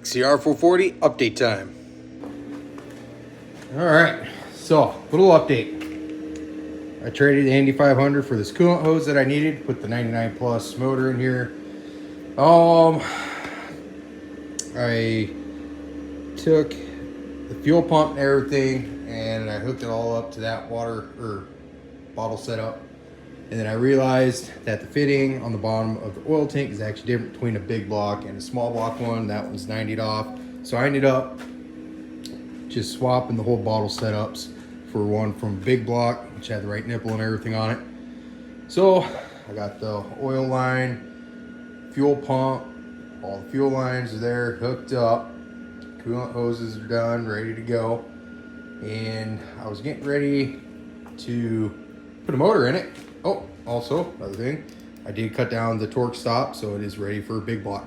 XCR 440 update time. All right, so little update. I traded the Indy 500 for this coolant hose that I needed to put the 99 plus motor in here. I took the fuel pump and everything and I hooked it all up to that water or bottle setup. And then I realized that the fitting on the bottom of the oil tank is actually different between a big block and a small block one. That one's 90'd off. So I ended up just swapping the whole bottle setups for one from big block, which had the right nipple and everything on it. So I got the oil line, fuel pump, all the fuel lines are there, hooked up. Coolant hoses are done, ready to go. And I was getting ready to put a motor in it. Oh, also, another thing, I did cut down the torque stop, so it is ready for a big block.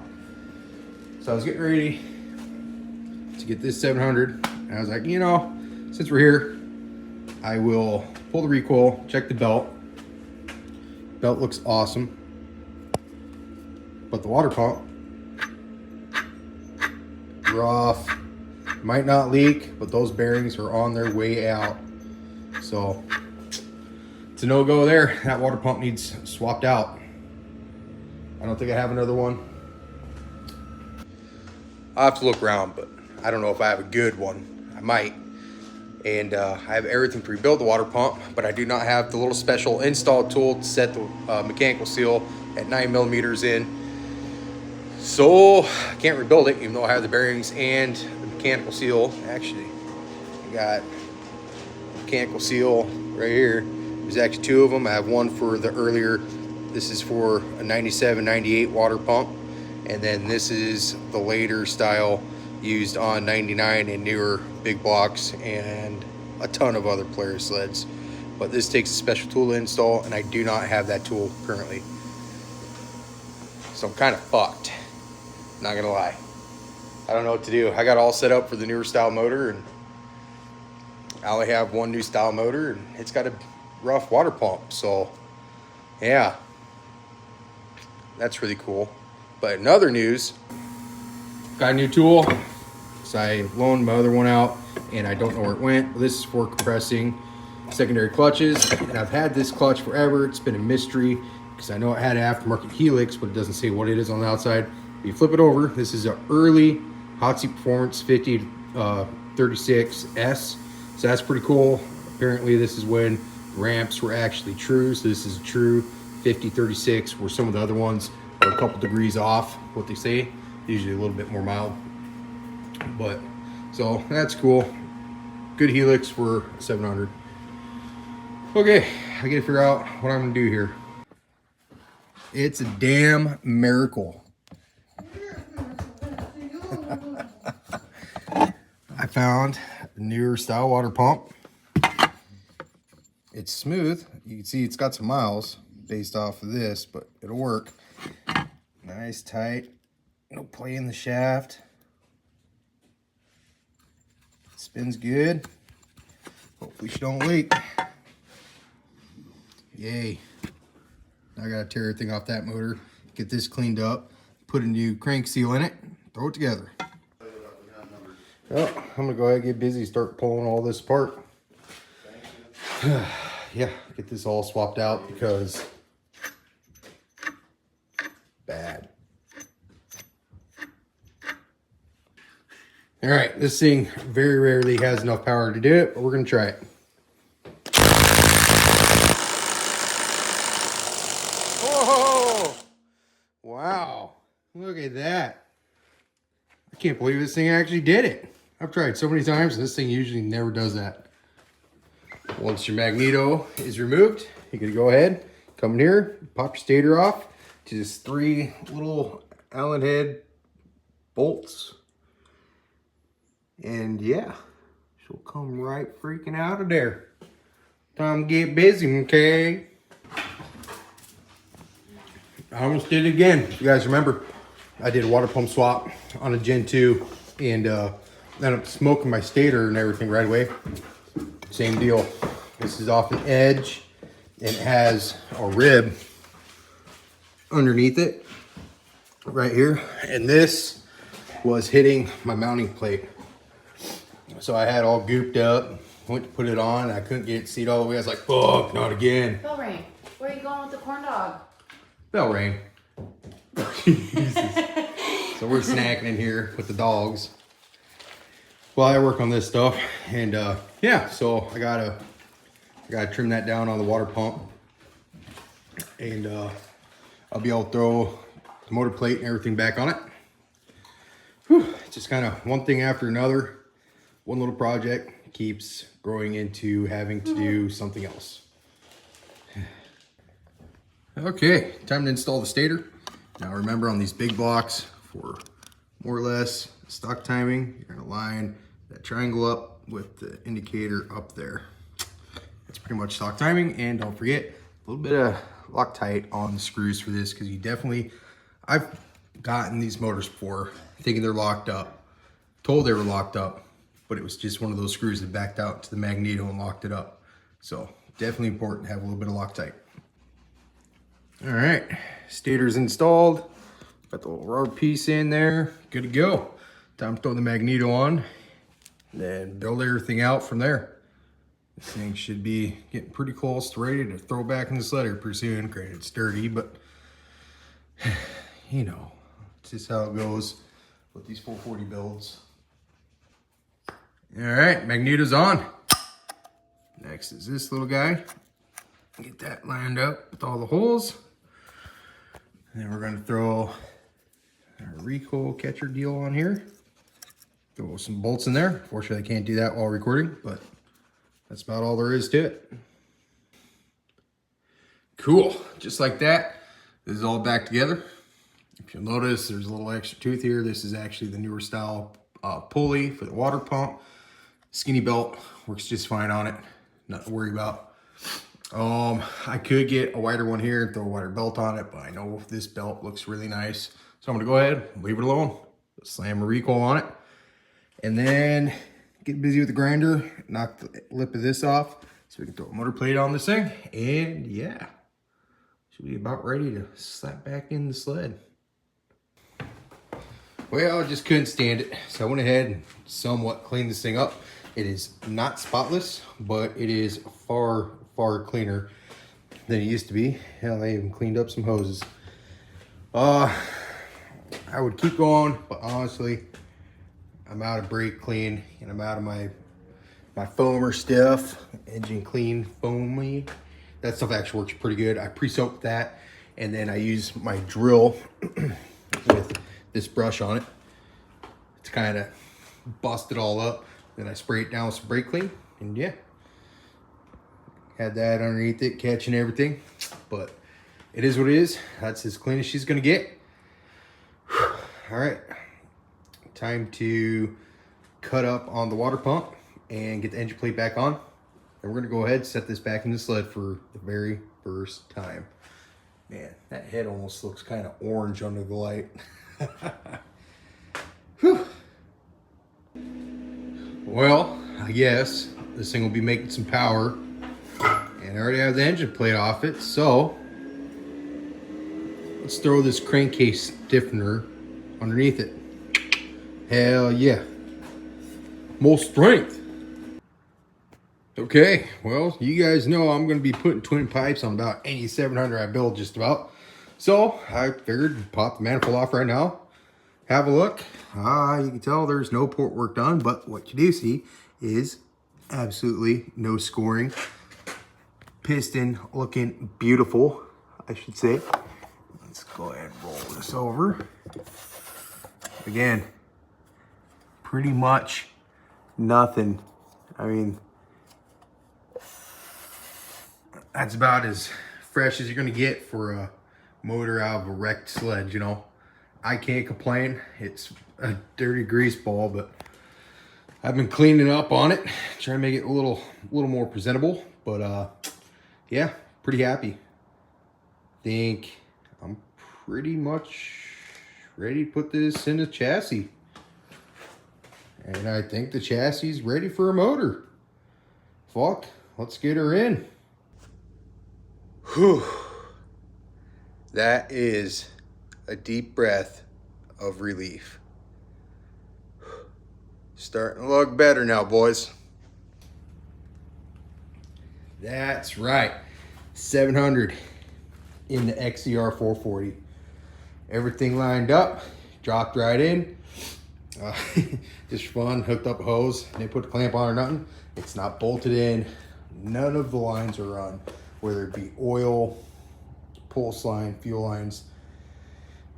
So I was getting ready to get this 700, and I was like, you know, since we're here, I will pull the recoil, check the belt. Belt looks awesome. But the water pump, rough. Might not leak, but those bearings are on their way out. So it's a no-go there. That water pump needs swapped out. I don't think I have another one. I'll have to look around, but I don't know if I have a good one. I might. And I have everything pre-built, the water pump, but I do not have the little special install tool to set the mechanical seal at 9mm in. So I can't rebuild it, even though I have the bearings and the mechanical seal. Actually, I got mechanical seal right here. There's actually two of them. I have one for the earlier, this is for a 97, 98 water pump. And then this is the later style used on 99 and newer big blocks and a ton of other player sleds. But this takes a special tool to install, and I do not have that tool currently. So I'm kind of fucked, not gonna lie. I don't know what to do. I got all set up for the newer style motor, and I only have one new style motor, and it's got a rough water pump. So yeah, that's really cool. But in other news, got a new tool. So I loaned my other one out and I don't know where it went. This is for compressing secondary clutches, and I've had this clutch forever. It's been a mystery because I know it had an aftermarket helix, but it doesn't say what it is on the outside. You flip it over, this is an early Hot Seat Performance 5036S. So that's pretty cool. Apparently this is when ramps were actually true. So this is a true 5036, where some of the other ones are a couple degrees off what they say, usually a little bit more mild. But so that's cool. Good helix for 700. Okay, I gotta figure out what I'm gonna do here. It's a damn miracle. I found a newer style water pump. It's smooth. You can see it's got some miles based off of this, but it'll work. Nice, tight, no play in the shaft. Spins good. Hopefully she don't leak. Yay. Now I gotta tear everything off that motor, get this cleaned up, put a new crank seal in it, throw it together. Well, I'm gonna go ahead and get busy, start pulling all this apart. Yeah, get this all swapped out because bad. All right, this thing very rarely has enough power to do it, but we're gonna try it. Whoa! Wow, look at that. I can't believe this thing actually did it. I've tried so many times, and this thing usually never does that. Once your magneto is removed, you're gonna go ahead, come in here, pop your stator off to just 3 little Allen head bolts. And yeah, she'll come right freaking out of there. Time to get busy, okay? I almost did it again. If you guys remember, I did a water pump swap on a Gen 2 and ended up smoking my stator and everything right away. Same deal. This is off an edge and it has a rib underneath it right here. And this was hitting my mounting plate. So I had all gooped up, went to put it on, I couldn't get it seat all the way. I was like, fuck, not again. Bell Rain, where are you going with the corn dog? Bell Rain. Jesus. So we're snacking in here with the dogs while I work on this stuff. And yeah, so I gotta trim that down on the water pump. And I'll be able to throw the motor plate and everything back on it. Whew, just kind of one thing after another. One little project keeps growing into having to do something else. Okay, time to install the stator. Now remember, on these big blocks, for more or less stock timing, you're gonna line that triangle up with the indicator up there. That's pretty much stock timing. And don't forget a little bit of Loctite on the screws for this, because I've gotten these motors before thinking they're locked up, told they were locked up, but it was just one of those screws that backed out to the magneto and locked it up. So definitely important to have a little bit of Loctite. All right, stator's installed. Got the little rubber piece in there, good to go. Time to throw the magneto on, then build everything out from there. This thing should be getting pretty close to ready to throw back in the sled here pretty soon. Granted, it's dirty, but you know, it's just how it goes with these 440 builds. All right, magneto's on. Next is this little guy. Get that lined up with all the holes. And then we're gonna throw our recoil catcher deal on here. Throw some bolts in there. Fortunately, I can't do that while recording, but that's about all there is to it. Cool, just like that. This is all back together. If you'll notice, there's a little extra tooth here. This is actually the newer style pulley for the water pump. Skinny belt works just fine on it. Nothing to worry about. I could get a wider one here and throw a wider belt on it, but I know this belt looks really nice. So I'm gonna go ahead, leave it alone. Slam a recoil on it. And then get busy with the grinder, knock the lip of this off so we can throw a motor plate on this thing. And yeah, should be about ready to slap back in the sled. Well, I just couldn't stand it, so I went ahead and somewhat cleaned this thing up. It is not spotless, but it is far, far cleaner than it used to be. Hell, they even cleaned up some hoses. I would keep going, but honestly, I'm out of brake clean, and I'm out of my foamer stuff, engine clean foamy. That stuff actually works pretty good. I pre-soak that, and then I use my drill with this brush on it to kind of bust it all up. Then I spray it down with some brake clean, and yeah, had that underneath it, catching everything. But it is what it is. That's as clean as she's gonna get. All right, time to cut up on the water pump and get the engine plate back on. And we're gonna go ahead and set this back in the sled for the very first time. Man, that head almost looks kind of orange under the light. Whew. Well, I guess this thing will be making some power. And I already have the engine plate off it, so let's throw this crankcase stiffener underneath it. Hell yeah. More strength. Okay, well, you guys know I'm going to be putting twin pipes on about any 700 I build just about. So I figured pop the manifold off right now. Have a look. You can tell there's no port work done, but what you do see is absolutely no scoring. Piston looking beautiful, I should say. Let's go ahead and roll this over. Again, pretty much nothing. I mean, that's about as fresh as you're gonna get for a motor out of a wrecked sled, you know. I can't complain. It's a dirty grease ball, but I've been cleaning up on it, trying to make it a little more presentable. But yeah, pretty happy. Think I'm pretty much ready to put this in a chassis. And I think the chassis is ready for a motor. Fuck, let's get her in. Whew. That is a deep breath of relief. Starting to look better now, boys. That's right. 700 in the XCR 440. Everything lined up, dropped right in. Just fun, hooked up a hose. They put the clamp on or nothing. It's not bolted in. None of the lines are run, whether it be oil, pulse line, fuel lines,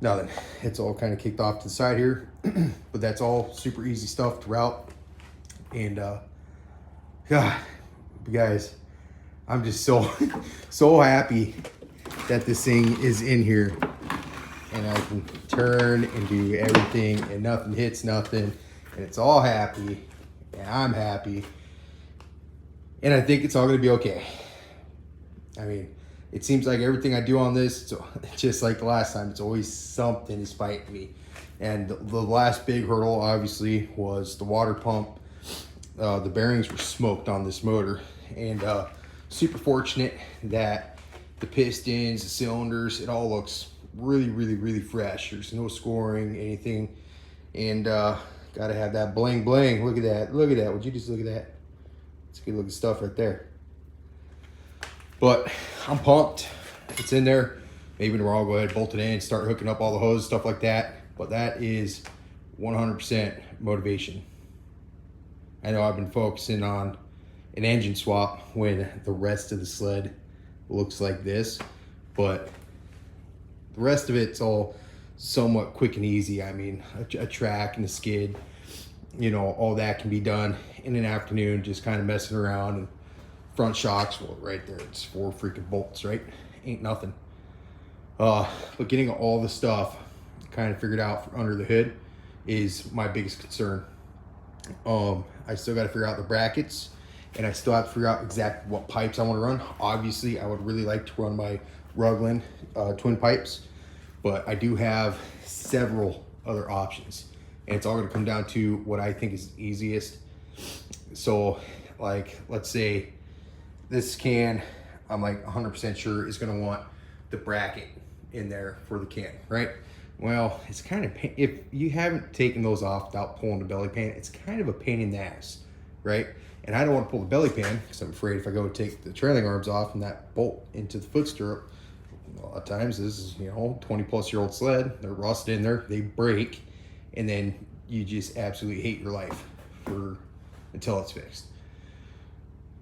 nothing. It's all kind of kicked off to the side here, but that's all super easy stuff to route. And God, guys, I'm just so happy that this thing is in here, and I can turn and do everything, and nothing hits nothing, and it's all happy, and I'm happy, and I think it's all gonna be okay. I mean, it seems like everything I do on this, it's just like the last time, it's always something is fighting me. And the last big hurdle, obviously, was the water pump. The bearings were smoked on this motor, and super fortunate that the pistons, the cylinders, it all looks really fresh. There's no scoring, anything, and gotta have that bling bling. Look at that, would you just look at that? It's good looking stuff right there. But I'm pumped. It's in there. Maybe tomorrow I'll go ahead, bolt it in, start hooking up all the hoses, stuff like that. But that is 100% motivation. I know I've been focusing on an engine swap when the rest of the sled looks like this, but the rest of it's all somewhat quick and easy. I mean, a track and a skid, you know, all that can be done in an afternoon, just kind of messing around. And front shocks, well, right there, it's 4 freaking bolts, right? Ain't nothing. But getting all the stuff kind of figured out under the hood is my biggest concern. I still got to figure out the brackets, and I still have to figure out exactly what pipes I want to run. Obviously, I would really like to run my Rugland twin pipes, but I do have several other options, and it's all going to come down to what I think is easiest. So, like, let's say this can, I'm like 100% sure is going to want the bracket in there for the can, right? Well, it's kind of, if you haven't taken those off without pulling the belly pan, it's kind of a pain in the ass, right? And I don't want to pull the belly pan because I'm afraid if I go take the trailing arms off and that bolt into the foot stirrup, a lot of times this is, you know, 20-plus-year-old sled, they're rusted in there, they break, and then you just absolutely hate your life until it's fixed.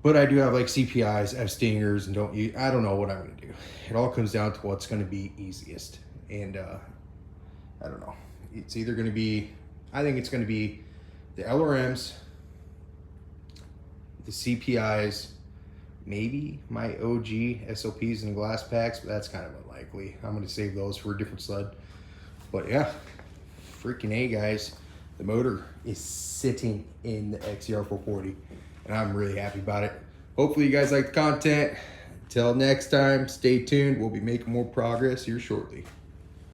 But I do have like CPIs, I have stingers, and I don't know what I'm going to do. It all comes down to what's going to be easiest. And I don't know. It's either going to be, I think it's going to be the LRMs, the CPIs, maybe my OG SOPs and glass packs, but that's kind of unlikely. I'm going to save those for a different sled. But yeah, freaking A, guys. The motor is sitting in the XCR 440, and I'm really happy about it. Hopefully you guys like the content. Until next time, stay tuned. We'll be making more progress here shortly.